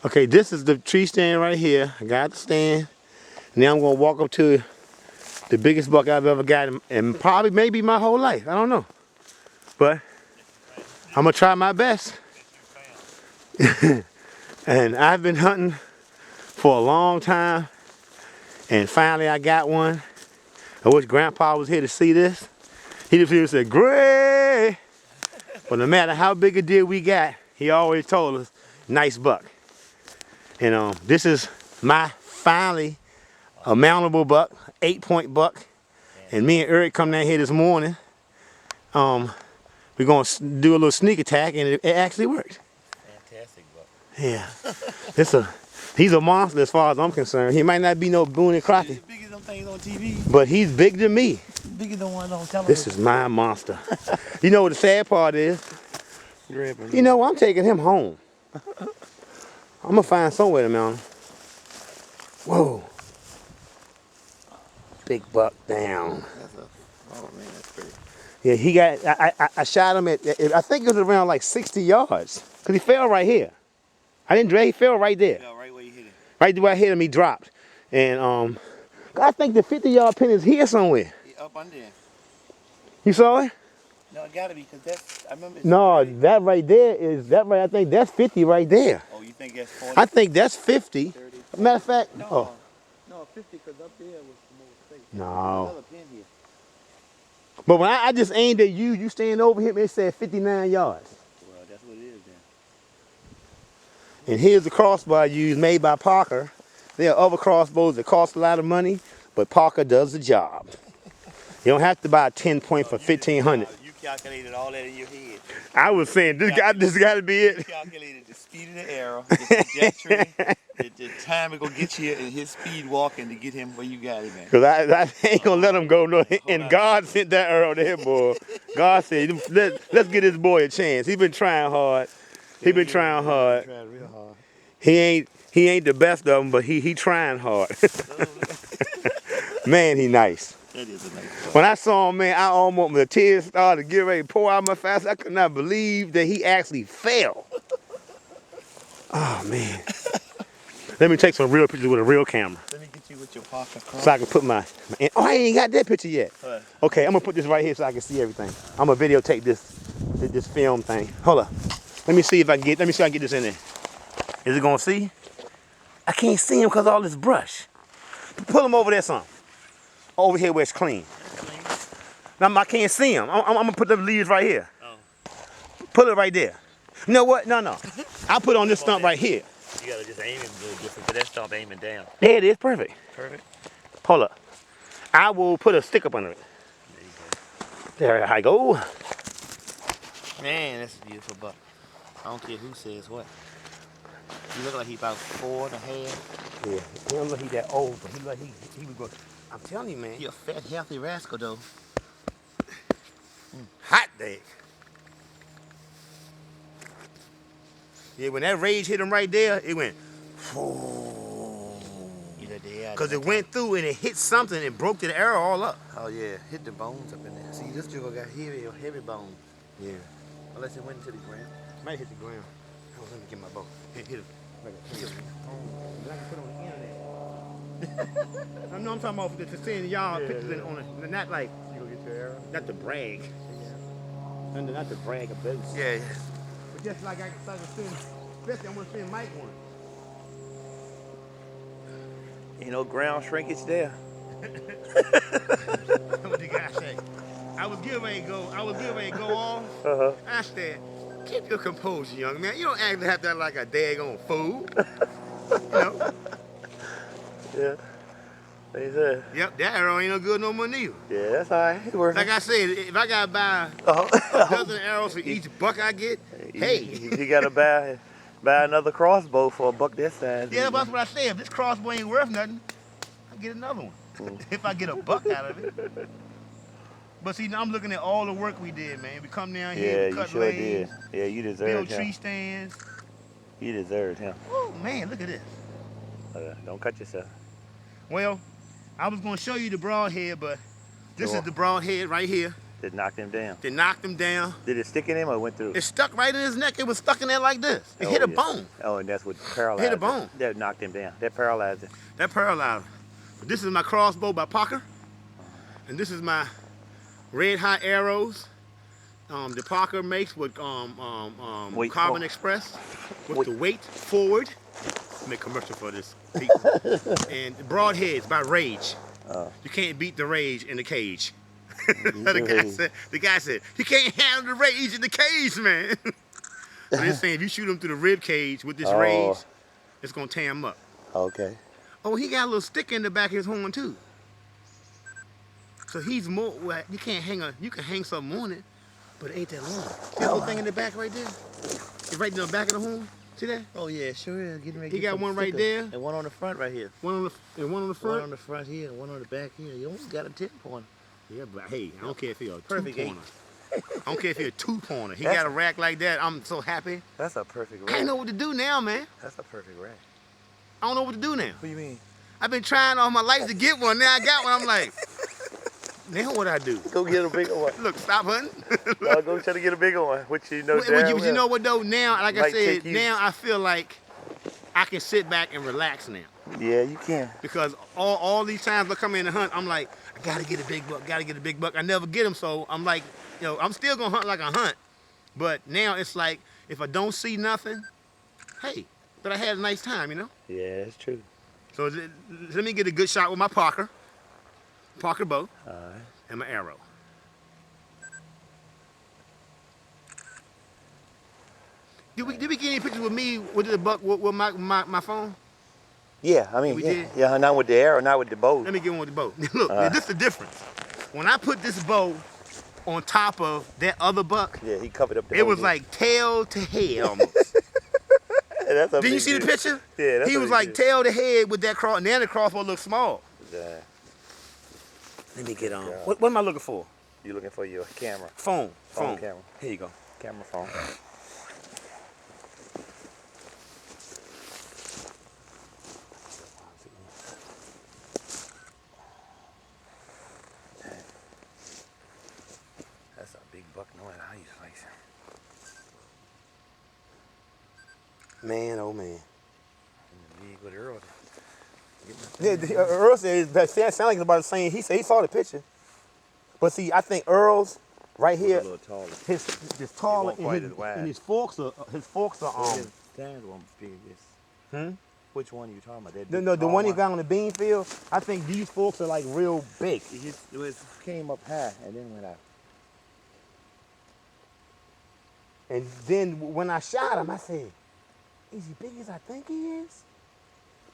Okay, this is the tree stand right here. I got the stand. Now I'm gonna walk up to the biggest buck I've ever got in probably maybe my whole life. I don't know. But I'm gonna try my best. And I've been hunting for a long time. And finally I got one. I wish Grandpa was here to see this. He just said, "Gray." But no matter how big a deer we got, he always told us, "Nice buck." And this is my finally a mountable buck, 8-point buck. And me and Eric come down here this morning. We're gonna do a little sneak attack, and it actually worked. Fantastic buck. Yeah, he's a monster as far as I'm concerned. He might not be no Boone and Crockett. He's bigger than things on TV. But he's bigger than me. Bigger than one on television. This is my monster. You know what the sad part is? You know, I'm taking him home. I'm gonna find somewhere to mount him. Whoa. Big buck down. Oh man, that's pretty. Yeah, he got, I shot him at, I think it was around like 60 yards. Cause he fell right here. I didn't drag, he fell right there. Yeah, right where you hit him. Right where I hit him, he dropped. And I think the 50-yard pin is here somewhere. Yeah, up under there. You saw it? No, it gotta be, because that's, I remember. No, that right there is, I think that's 50 right there. Oh, you think that's 40? I think that's 50. 30? Matter of fact, No, no, 50, because up there was the most safe. No. Another pin here. But when I just aimed at you, you stand over him, it said 59 yards. Well, that's what it is then. And here's the crossbow I used, made by Parker. There are other crossbows that cost a lot of money, but Parker does the job. You don't have to buy a 10-point for $1,500. You calculated all that in your head. I was saying, this got to be You it. calculated the speed of the arrow, the trajectory, the time it gonna get you, and his speed walking to get him where you got him at. Because I ain't going to let him go. No, and God sent that arrow there, boy. God said, let's give this boy a chance. He been trying hard. He been trying hard. Trying real hard. He ain't the best of them, but he trying hard. Man, he nice. That is a nice one. When I saw him, man, I almost, the tears started to get ready to pour out my face. I could not believe that he actually fell. Oh, man. Let me take some real pictures with a real camera. Let me get you with your Parker cross. So I can put my, I ain't even got that picture yet. What? Okay, I'm gonna put this right here so I can see everything. I'm gonna videotape this film thing. Hold up. Let me see if I can get this in there. Is it gonna see? I can't see him because all this brush. Pull him over there some. Over here where it's clean. Now I can't see him. I'm gonna put the leaves right here. Oh. Put it right there. You know what? No. I'll put on this stump right here. You gotta just aim it a little different, but that stump aiming down. There it is, perfect. Perfect. Hold up. I will put a stick up under it. There you There I go. go. Man, that's a beautiful buck. I don't care who says what. He look like he about 4 and a half. Yeah, he don't look he that old, but he would go. I'm telling you, man. He a fat, healthy rascal though. Hot day. Yeah, when that rage hit him right there, it went. Because it went through and it hit something and broke the arrow all up. Oh yeah, hit the bones up in there. See, this jiggle got heavy bones. Yeah. Unless it went into the ground. Might hit the ground. Oh, let me get my bow. Hit it. Hit it. I can put on the internet. I know I'm talking about to seeing y'all pictures on it. Not like. You gonna get your arrow? Not to brag. Yeah. Not to brag about. Yeah. But just like I started seeing, especially I'm gonna send Mike one. Ain't no ground shrinkage there. What the guy say? I was getting ready to go off. I said, keep your composure, young man. You don't act have that like a daggone fool. You know? Yeah. They said. Yep, that arrow ain't no good no more neither. Yeah, that's all right. It works. Like I said, if I gotta buy a dozen arrows for each buck I get, hey. You gotta buy another crossbow for a buck this size. Yeah, that's what I said. If this crossbow ain't worth nothing, I'll get another one. If I get a buck out of it. But see, now I'm looking at all the work we did, man. We come down here, we cut you sure legs, did. Yeah, you deserved build him. tree stands. You deserved him. Oh man, look at this. Don't cut yourself. Well, I was gonna show you the broadhead, but this is the broadhead right here. That knocked him down. They knocked him down. Did it stick in him or went through? It stuck right in his neck. It was stuck in there like this. It hit a bone. Oh, and that's what paralyzed Hit a bone. That knocked him down. That paralyzed him. That paralyzed him. But this is my crossbow by Parker. And this is my red hot arrows. The Parker makes with Carbon Express. With the weight forward. Make commercial for this, people. And Broadheads by Rage. You can't beat the rage in the cage. the guy said, you can't handle the rage in the cage, man. But they're saying if you shoot him through the rib cage with this rage, it's gonna tear him up. Okay. Oh, he got a little stick in the back of his horn too. So he's more. Well, you can hang something on it, but it ain't that long. See that little thing in the back right there? It's right in the back of the horn. See that? Oh yeah, sure is. He got one right there. And one on the front right here. One on the front. One on the front here, and one on the back here. You almost got a 10-pointer. Yeah, but hey, I don't care if he's a Perfect 2-pointer. I don't care if he's a 2-pointer. He got a rack like that. I'm so happy. That's a perfect rack. I don't know what to do now, man. That's a perfect rack. I don't know what to do now. What do you mean? I've been trying all my life to get one. Now I got one. I'm like, now what I do? Go get a bigger one. Look, stop hunting. No, go try to get a bigger one. Which you know you know what though? Now, like I said, you. now I feel like I can sit back and relax now. Yeah, you can. Because all these times I come in to hunt, I'm like, I gotta get a big buck, gotta get a big buck. I never get them, so I'm like, you know, I'm still gonna hunt like I hunt. But now it's like, if I don't see nothing, hey, but I had a nice time, you know? Yeah, that's true. So let me get a good shot with my Parker bow, and my arrow. Did we get any pictures with me with the buck with my phone? Yeah, I mean, We did? yeah, not with the arrow, not with the bow. Let me get one with the bow. Look, this is the difference. When I put this bow on top of that other buck, Yeah, he covered up the it was like tail to head almost. Did you see the picture? Yeah, that's he was like tail to head with that cross, and then the crossbow looked small. Yeah. Let me get on. What am I looking for? You looking for your camera? Phone. Camera. Here you go. Camera phone. That's a big buck. No matter how you slice it. Man, oh man. Big with Earl. Earl said that sounds like it's about the same. He said he saw the picture. But see, I think Earl's right here. A little taller. His taller and his forks are His stand won't be this. Which one are you talking about? That the one he got on the bean field. I think these forks are like real big. It came up high and then went out. And then when I shot him, I said, "Is he big as I think he is?"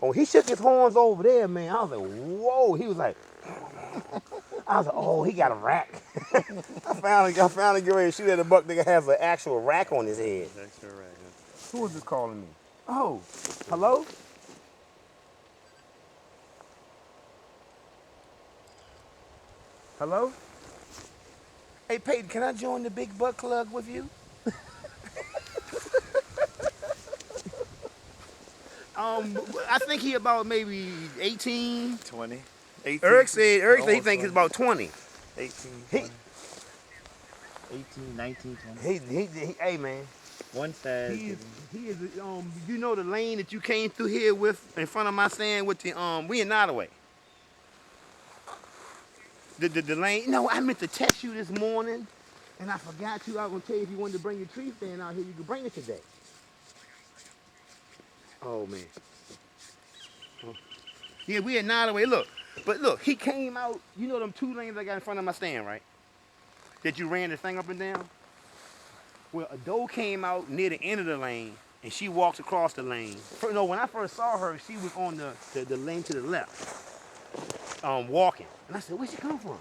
Oh, he shook his horns over there, man. I was like, "Whoa!" He was like, I was like, "Oh, he got a rack." I finally get ready to shoot at a buck that has an actual rack on his head. That's all right. Yeah. Who is this calling me? Oh, hello? Hello? Hey, Peyton, can I join the Big Buck Club with you? I think he about maybe 18. 20. 18. Eric said he thinks he's about 20. 18, 20. 18, 19, 20. Hey man. One side. He is you know the lane that you came through here with in front of my stand with the we in Nottaway. The lane. No, I meant to text you this morning and I forgot you. I was gonna tell you if you wanted to bring your tree stand out here, you could bring it today. Oh man. Yeah, we at Nottaway. Look, he came out, you know them 2 lanes I got in front of my stand, right? That you ran the thing up and down? Well, a doe came out near the end of the lane, and she walks across the lane. No, when I first saw her, she was on the lane to the left, walking. And I said, where'd she come from?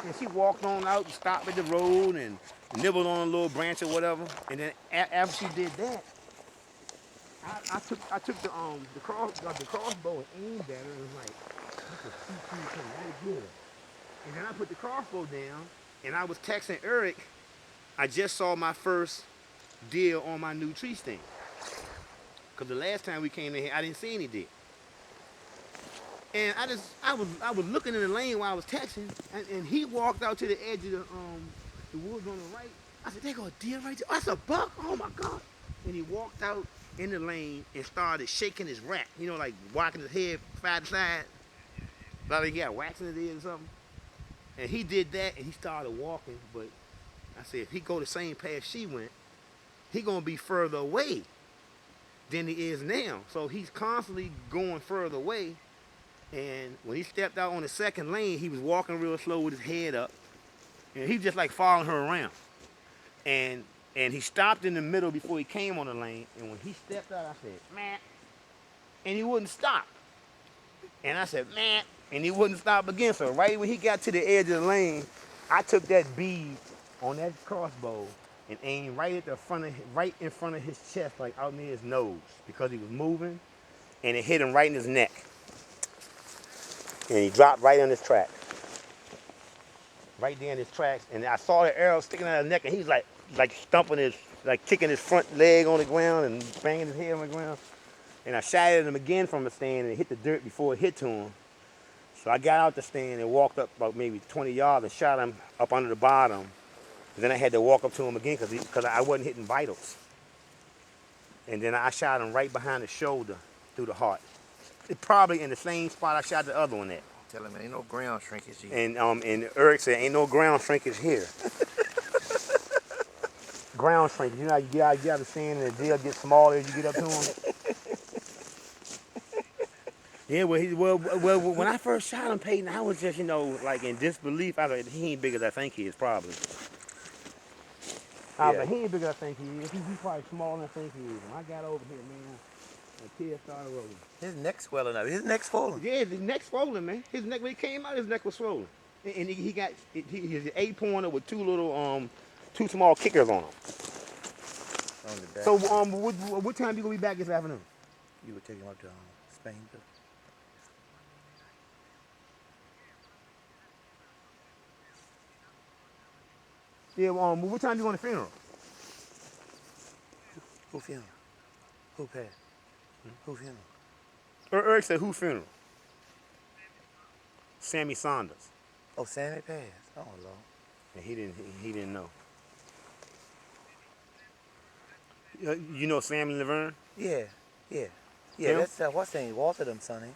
And she walked on out and stopped at the road and nibbled on a little branch or whatever. And then after she did that, I took the crossbow and aimed at her and was like, I could see she was coming right here. And then I put the crossbow down and I was texting Eric, I just saw my first deer on my new tree stand. Because the last time we came in here, I didn't see any deer. And I was looking in the lane while I was texting, and he walked out to the edge of the woods on the right. I said, "There go a deer right there. That's a buck. Oh my God!" And he walked out in the lane and started shaking his rack. You know, like walking his head side to side, like he got wax in his ear or something. And he did that, and he started walking. But I said, if he go the same path she went, he gonna be further away than he is now. So he's constantly going further away. And when he stepped out on the second lane, he was walking real slow with his head up. And he just like following her around. And he stopped in the middle before he came on the lane. And when he stepped out, I said, "Man." And he wouldn't stop. And I said, "Man." And he wouldn't stop again. So right when he got to the edge of the lane, I took that bead on that crossbow and aimed right in front of his chest, like out near his nose, because he was moving, and it hit him right in his neck. And he dropped right on his track. Right there in his tracks. And I saw the arrow sticking out of his neck, and he's like stumping his, like kicking his front leg on the ground and banging his head on the ground. And I shot at him again from the stand, and it hit the dirt before it hit to him. So I got out the stand and walked up about maybe 20 yards and shot him up under the bottom. And then I had to walk up to him again because I wasn't hitting vitals. And then I shot him right behind the shoulder through the heart. It probably in the same spot I shot the other one at. Tell him ain't no ground shrinkage here. And Eric said, "Ain't no ground shrinkage here." Ground shrinkage. You know how you get out of the stand and the deer gets smaller as you get up to him? Yeah, well, when I first shot him, Peyton, I was just, like in disbelief. I was like, he ain't big as I think he is, probably. I was like, he ain't big as I think he is. He's probably smaller than I think he is. When I got over here, man, the tears started rolling. His neck's swelling up. His neck's swollen. Yeah, his neck's swollen, man. His neck, when he came out, his neck was swollen. And he got his 8-pointer with two small kickers on him. On the back. So, what time you gonna be back this afternoon? You would take him up to Spain. Yeah, what time you going to the funeral? Who funeral? Who passed? Who funeral? Eric said, who funeral? Sammy Saunders. Oh, Sammy passed. Oh, Lord. And he didn't know. You know Sammy Laverne? Yeah. Him? That's what's his name? Walter them son, ain't?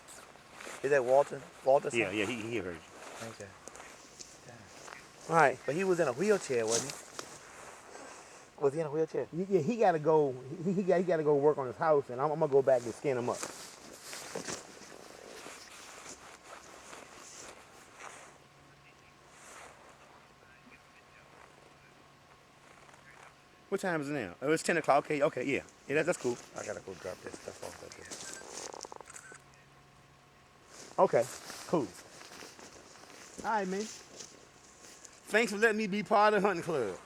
Is that Walter? Walter son? Yeah, he heard you. Okay. All right. But he was in a wheelchair, wasn't he? Was he in a wheelchair? Yeah, he got to go. He got to go work on his house, and I'm gonna go back and skin him up. What time is it now? Oh, it's 10 o'clock. Okay, yeah, that's cool. I gotta go drop this stuff off right there. Okay, cool. All right, man. Thanks for letting me be part of the hunting club.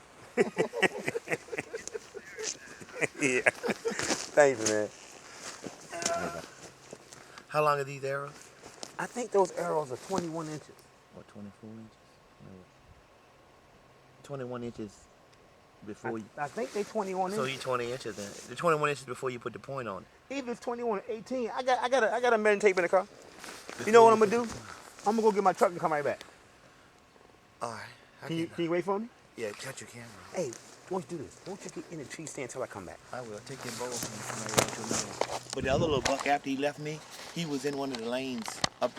Yeah. Thanks, man. How long are these arrows? I think those arrows are 21 inches. Or 24 inches? No. 21 inches before you... I think they 21 So inches. you 20 inches then. They're 21 inches before you put the point on it. Even if it's 21 or 18, I got a measuring tape in the car. You know what I'm gonna do? I'm gonna go get my truck and come right back. All right. Can you wait for me? Yeah, cut your camera. Hey, why don't you do this? Why don't you get in the tree stand until I come back? I will. Take your bow and come right to me. But the other little buck, after he left me, he was in one of the lanes up